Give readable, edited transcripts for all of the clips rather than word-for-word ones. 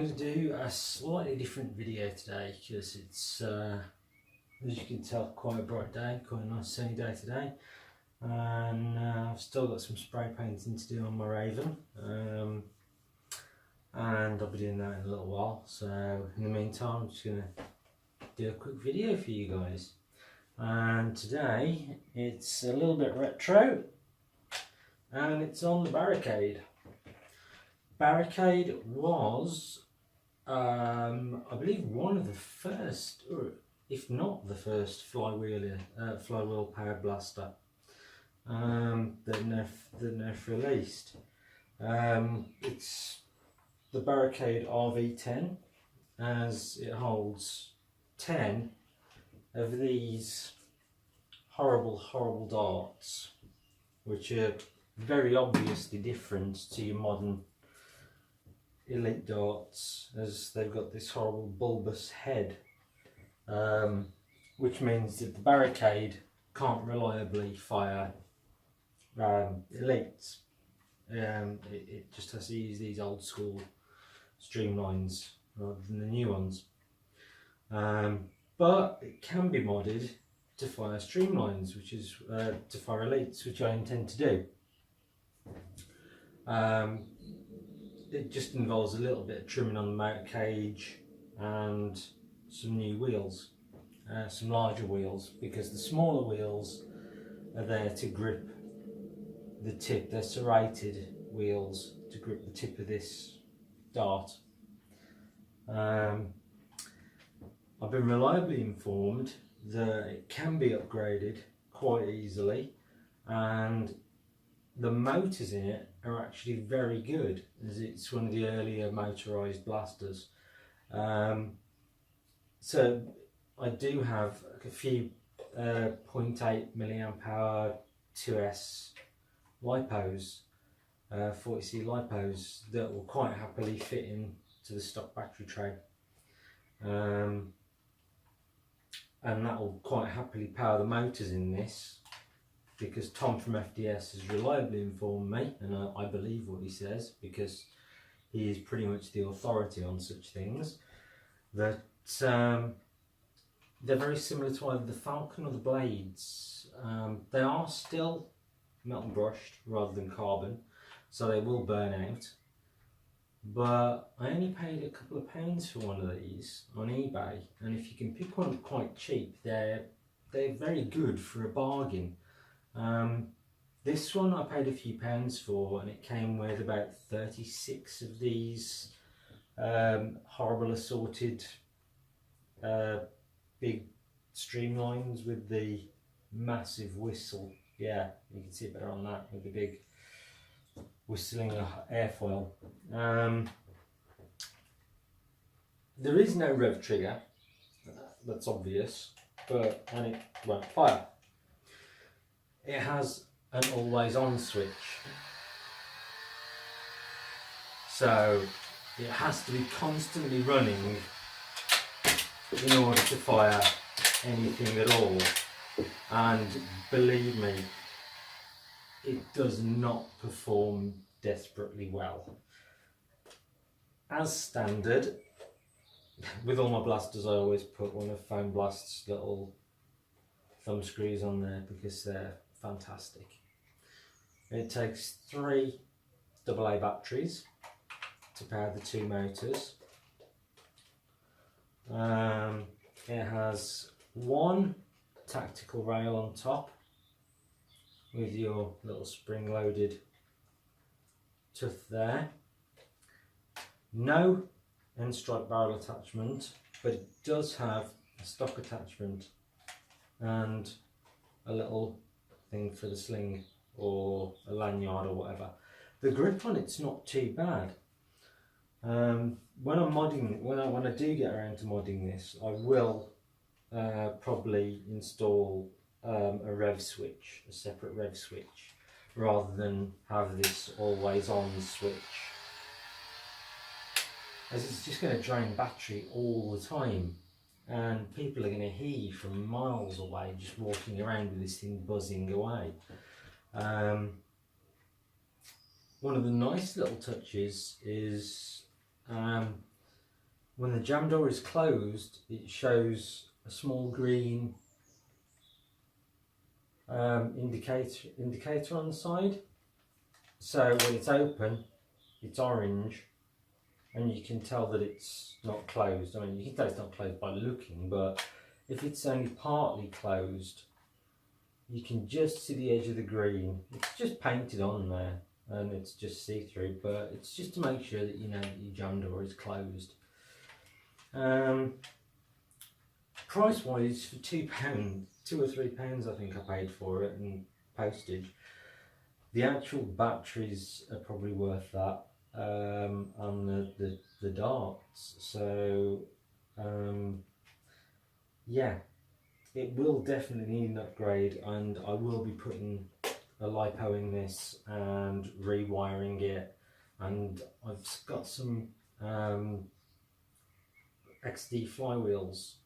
going to do a slightly different video today because it's, as you can tell, quite a bright day, quite a nice sunny day today. And I've still got some spray painting to do on my Raven, and I'll be doing that in a little while. So in the meantime, I'm just going to do a quick video for you guys. And today it's a little bit retro, and it's on the Barricade. Barricade was, I believe, one of the first, or if not the first, flywheel powered blaster that Nerf released. It's the Barricade RV10, as it holds 10 of these horrible darts, which are very obviously different to your modern elite darts, as they've got this horrible bulbous head, which means that the Barricade can't reliably fire elites. It just has to use these old school streamlines rather than the new ones, but it can be modded to fire streamlines, which is to fire elites, which I intend to do. It just involves a little bit of trimming on the motor cage and some new wheels, some larger wheels, because the smaller wheels are there to grip the tip. They're serrated wheels to grip the tip of this dart. I've been reliably informed that it can be upgraded quite easily, and the motors in it are actually very good, as it's one of the earlier motorised blasters. So I do have a few 0.8 milliamp hour 2S lipos, 40C lipos, that will quite happily fit into the stock battery tray, and that will quite happily power the motors in this, because Tom from FDS has reliably informed me, and I believe what he says because he is pretty much the authority on such things, that they're very similar to either the Falcon or the Blades. They are still metal brushed rather than carbon, so they will burn out, but I only paid a couple of pounds for one of these on eBay, and if you can pick one up quite cheap, they're very good for a bargain. This one I paid a few pounds for, and it came with about 36 of these horrible assorted big streamlines with the massive whistle. Yeah, you can see it better on that, with the big whistling airfoil. There is no rev trigger, that's obvious, and it won't fire. It has an always on switch, so it has to be constantly running in order to fire anything at all, and believe me, it does not perform desperately well. As standard, with all my blasters I always put one of Foam Blast's little thumb screws on there because they're fantastic. It takes 3 AA batteries to power the 2 motors. It has 1 tactical rail on top with your little spring loaded tuff there. No N-Strike barrel attachment, but it does have a stock attachment and a little thing for the sling or a lanyard or whatever. The grip on it's not too bad. When I'm modding, when I do get around to modding this, I will probably install a rev switch, a separate rev switch, rather than have this always on switch, as it's just going to drain battery all the time, and people are going to hear you from miles away just walking around with this thing buzzing away. One of the nice little touches is when the jam door is closed, it shows a small green indicator on the side. So when it's open, it's orange, and you can tell that it's not closed. I mean, you can tell it's not closed by looking, but if it's only partly closed, you can just see the edge of the green. It's just painted on there, and it's just see-through, but it's just to make sure that you know that your jam door is closed. Price-wise, for £2, £2 or £3, I think I paid for it, and postage. The actual batteries are probably worth that, and the darts. So yeah, it will definitely need an upgrade, and I will be putting a lipo in this and rewiring it. And I've got some XD flywheels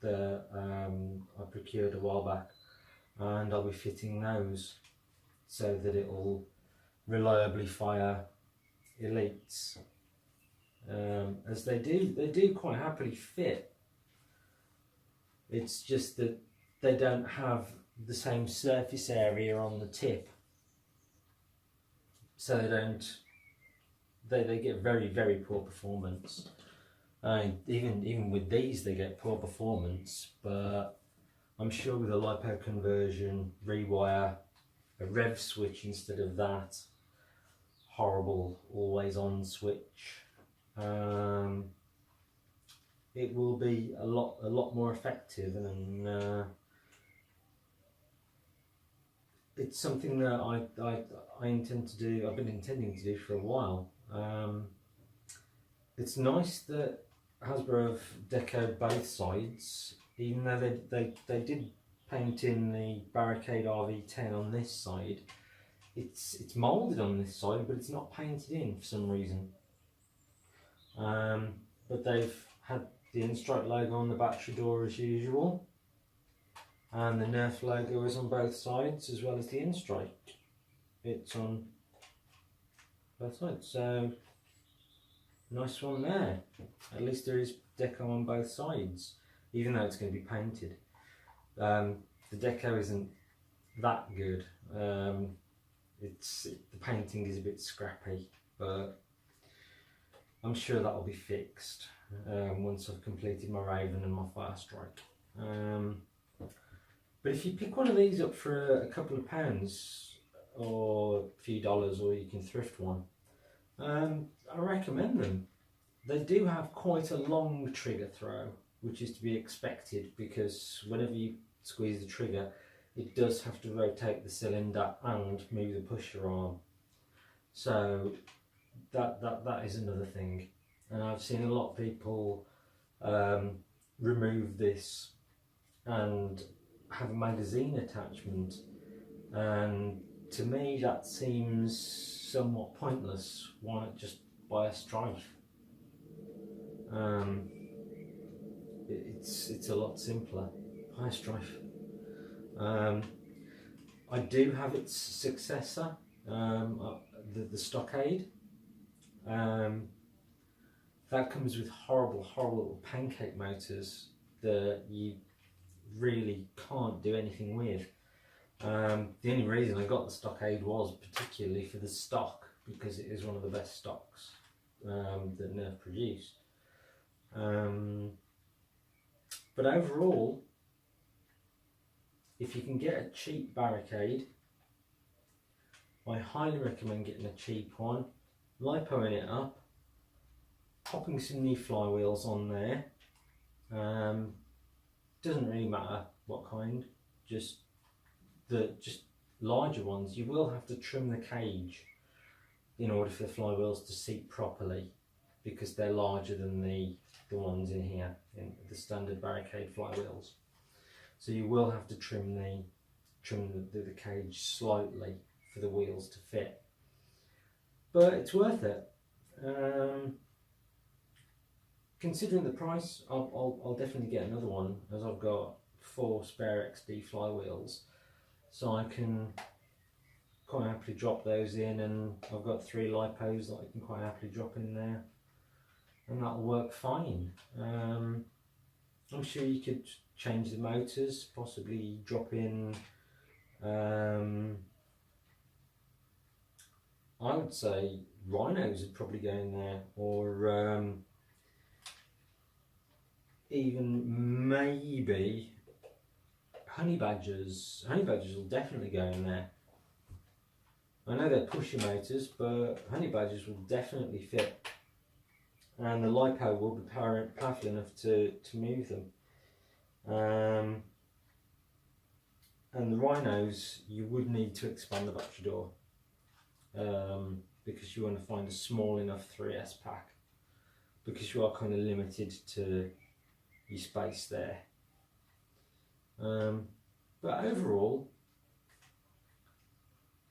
that I procured a while back, and I'll be fitting those so that it will reliably fire elites, as they do quite happily fit. It's just that they don't have the same surface area on the tip, so they get very poor performance. Even with these they get poor performance, but I'm sure with a lipo conversion, rewire, a rev switch instead of that horrible always on switch, it will be a lot more effective, and it's something that I intend to do. I've been intending to do for a while. It's nice that Hasbro have Deco both sides, even though they did paint in the Barricade RV10 on this side. It's moulded on this side, but it's not painted in for some reason. But they've had the N-Strike logo on the battery door as usual, and the Nerf logo is on both sides, as well as the N-Strike. It's on both sides, so nice one there. At least there is Deco on both sides, even though it's going to be painted. The Deco isn't that good. The painting is a bit scrappy, but I'm sure that'll be fixed once I've completed my Raven and my Fire Strike. But if you pick one of these up for a couple of pounds or a few dollars, or you can thrift one, I recommend them. They do have quite a long trigger throw, which is to be expected, because whenever you squeeze the trigger, it does have to rotate the cylinder and move the pusher arm. So that is another thing. And I've seen a lot of people remove this and have a magazine attachment, and to me that seems somewhat pointless. Why not just buy a Strife? It's a lot simpler. Buy a Strife. I do have its successor, the Stockade. That comes with horrible little pancake motors that you really can't do anything with. The only reason I got the Stockade was particularly for the stock, because it is one of the best stocks that Nerf produced. But overall, if you can get a cheap Barricade, I highly recommend getting a cheap one, lipoing it up, popping some new flywheels on there. Doesn't really matter what kind, just larger ones. You will have to trim the cage in order for the flywheels to seat properly, because they're larger than the ones in here, in the standard Barricade flywheels. So you will have to trim the cage slightly for the wheels to fit, but it's worth it. Considering the price, I'll definitely get another one, as I've got 4 spare XD flywheels, so I can quite happily drop those in, and I've got 3 lipos that I can quite happily drop in there. and that'll work fine. I'm sure you could change the motors, possibly drop in, I would say rhinos would probably go in there, or even maybe honey badgers. Honey badgers will definitely go in there. I know they're pusher motors, but honey badgers will definitely fit, and the LiPo will be powerful enough to move them. And the rhinos, you would need to expand the battery door, because you want to find a small enough 3S pack, because you are kind of limited to your space there. But overall,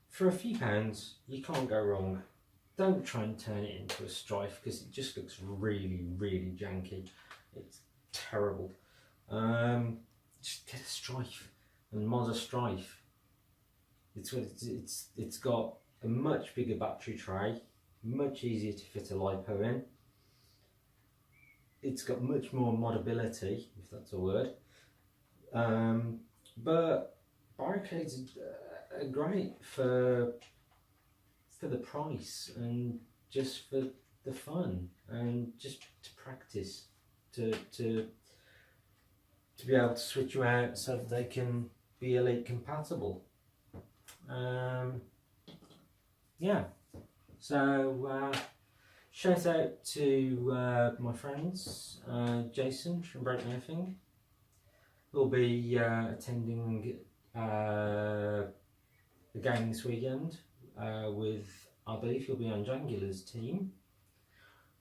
for a few pounds, you can't go wrong. Don't try and turn it into a Strife, because it just looks really, really janky. It's terrible. Just get a Strife and mod a Strife. It's got a much bigger battery tray, much easier to fit a LiPo in. It's got much more modability, if that's a word. But Barricades are great for the price, and just for the fun, and just to practice, to be able to switch you out so that they can be Elite compatible. Yeah, so shout out to my friends, Jason from Break Nerfing. We'll be attending a game this weekend with, I believe he'll be on Jangula's team,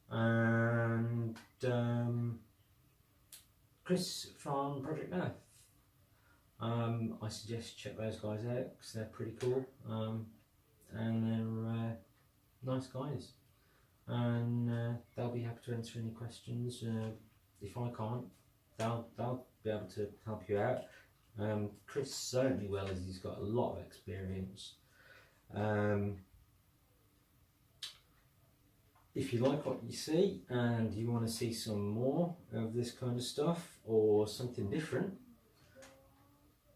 and Chris from Project Nerf. I suggest check those guys out because they're pretty cool, and they're nice guys, and they'll be happy to answer any questions. If I can't, they'll be able to help you out. Chris certainly will, as he's got a lot of experience. If you like what you see and you want to see some more of this kind of stuff or something different,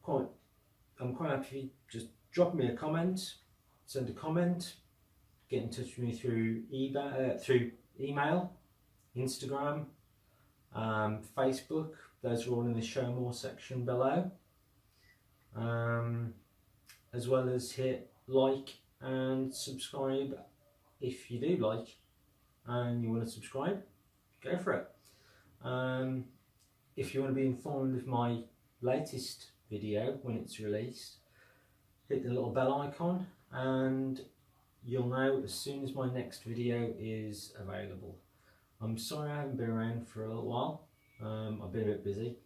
I'm quite happy if you just drop me a comment, send a comment, get in touch with me through email, Instagram, Facebook. Those are all in the show more section below, as well as hit like and subscribe if you do like and you want to subscribe. Go for it. If you want to be informed of my latest video when it's released, hit the little bell icon and you'll know as soon as my next video is available. I'm sorry I haven't been around for a little while. I've been a bit busy,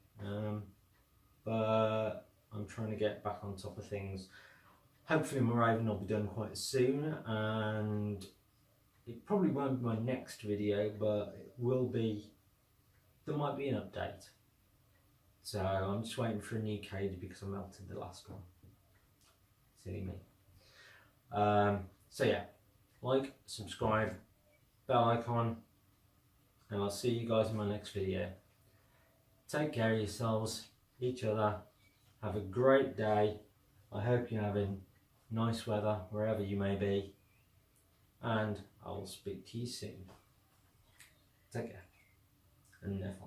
but I'm trying to get back on top of things. Hopefully my Raven will be done quite soon, and it probably won't be my next video, but it will be. There might be an update. So I'm just waiting for a new cage because I melted the last one. Silly me. So yeah, like, subscribe, bell icon, and I'll see you guys in my next video. Take care of yourselves, each other. Have a great day. I hope you're having nice weather wherever you may be, and I will speak to you soon. Take care and have fun.